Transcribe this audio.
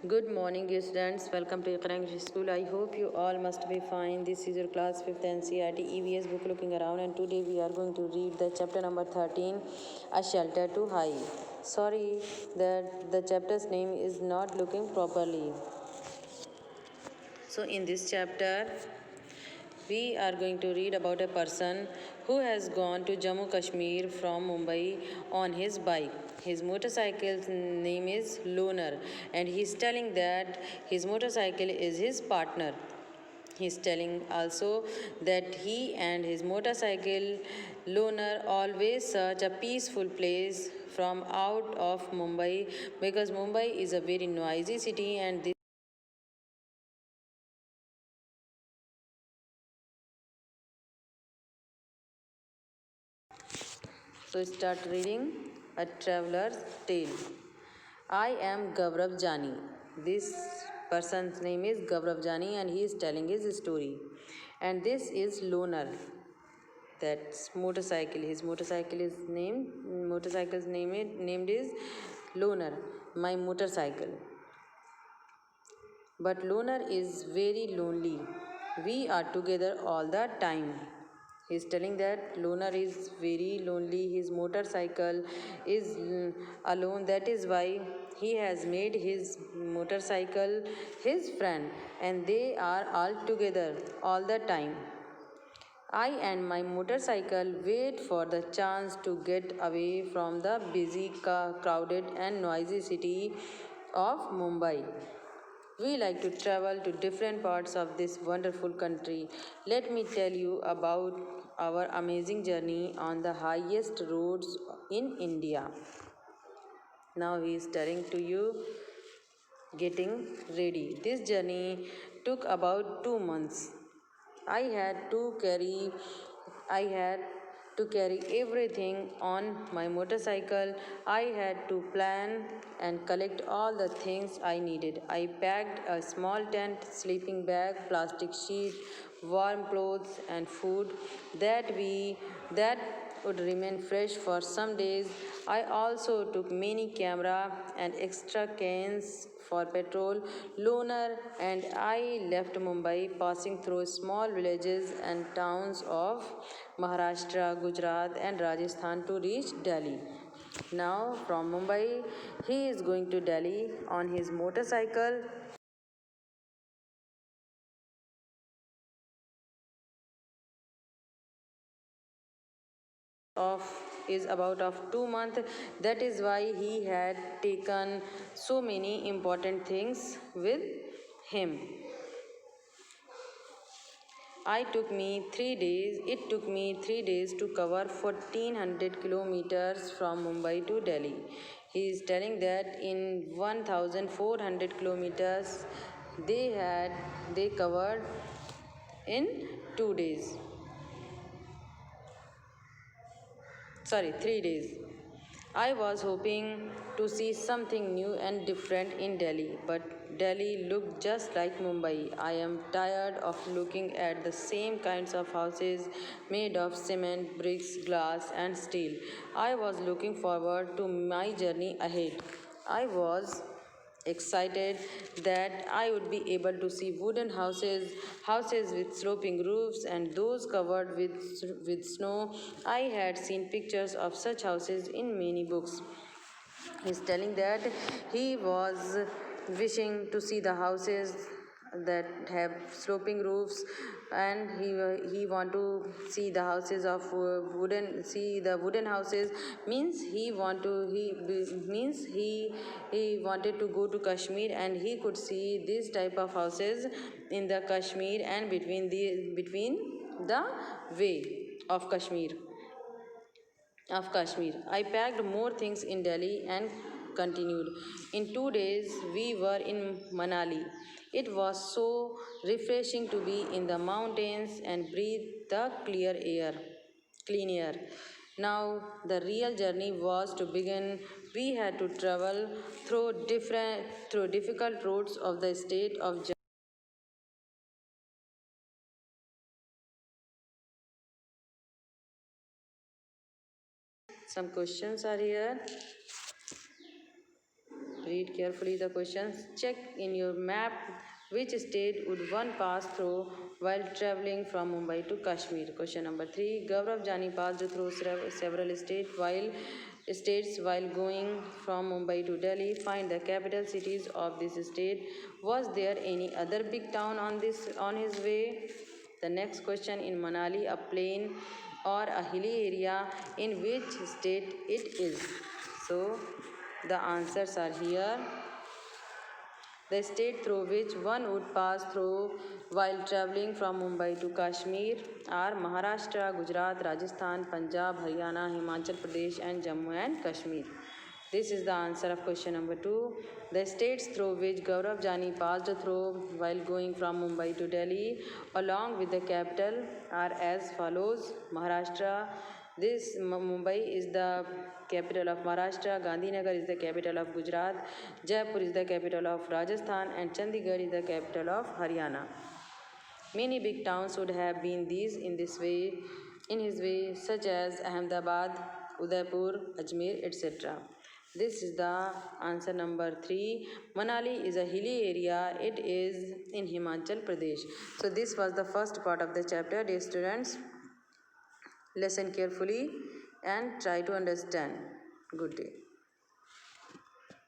Good morning, dear students. Welcome to Iqra English School. I hope you all must be fine. This is your class 5th NCERT EVS book looking around, and today we are going to read the chapter number 13, A Shelter to Hide. Sorry that the chapter's name is not looking properly. So in this chapter, we are going to read about a person who has gone to Jammu Kashmir from Mumbai on his bike. His motorcycle's name is Loner, and he's telling that his motorcycle is his partner. He's telling also that he and his motorcycle Loner always search a peaceful place from out of Mumbai, because Mumbai is a very noisy city, and so start reading A Traveler's Tale. I am Gaurav Jani. This person's name is Gaurav Jani, and he is telling his story. And this is Loner. That's motorcycle. His motorcycle's named is Loner. My motorcycle. But Loner is very lonely. We are together all the time. He's telling that Loner is very lonely. His motorcycle is alone. That is why he has made his motorcycle his friend, and they are all together all the time. I and my motorcycle wait for the chance to get away from the busy, crowded, and noisy city of Mumbai. We like to travel to different parts of this wonderful country. Let me tell you about our amazing journey on the highest roads in India. Now he is telling to you, getting ready. This journey took about 2 months. I had to carry I had to carry everything on my motorcycle. I had to plan and collect all the things I needed. I packed a small tent, sleeping bag, plastic sheet, warm clothes, and food that would remain fresh for some days. I also took many camera and extra cans for petrol. Loner and I left Mumbai, passing through small villages and towns of Maharashtra, Gujarat, and Rajasthan to reach Delhi. Now, from Mumbai, he is going to Delhi on his motorcycle. Of is about of 2 months. That is why he had taken so many important things with him. It took me 3 days to cover 1400 kilometers from Mumbai to Delhi. He is telling that in 1400 kilometers they covered in 2 days. Sorry, 3 days. I was hoping to see something new and different in Delhi, but Delhi looked just like Mumbai. I am tired of looking at the same kinds of houses made of cement, bricks, glass, and steel. I was looking forward to my journey ahead. I was excited that I would be able to see wooden houses with sloping roofs and those covered with snow. I had seen pictures of such houses in many books. He's telling that he was wishing to see the houses that have sloping roofs, and he want to see the houses of wooden houses. Means he wanted to go to Kashmir, and he could see this type of houses in the Kashmir and between the way of Kashmir. I packed more things in Delhi and continued. In 2 days, we were in Manali. It was so refreshing to be in the mountains and breathe the clean air. Now, the real journey was to begin. We had to travel through difficult roads of the state of Jammu. Some questions are here. Read carefully the questions. Check in your map which state would one pass through while traveling from Mumbai to Kashmir. Question number 3. Gaurav Jani passed through several states while going from Mumbai to Delhi. Find the capital cities of this state. Was there any other big town on his way? The next question, in Manali, a plain or a hilly area, in which state it is? So the answers are here. The state through which one would pass through while traveling from Mumbai to Kashmir are Maharashtra, Gujarat, Rajasthan, Punjab, Haryana, Himachal Pradesh and Jammu and Kashmir. This is the answer of question number 2. The states through which Gaurav Jani passed through while going from Mumbai to Delhi along with the capital are as follows. Maharashtra, this Mumbai is the capital of Maharashtra, Gandhinagar is the capital of Gujarat, Jaipur is the capital of Rajasthan and Chandigarh is the capital of Haryana. Many big towns would have been these in his way, such as Ahmedabad, Udaipur, Ajmer, etc. This is the answer number 3. Manali is a hilly area. It is in Himachal Pradesh. So this was the first part of the chapter. Dear students, listen carefully and try to understand. Good day.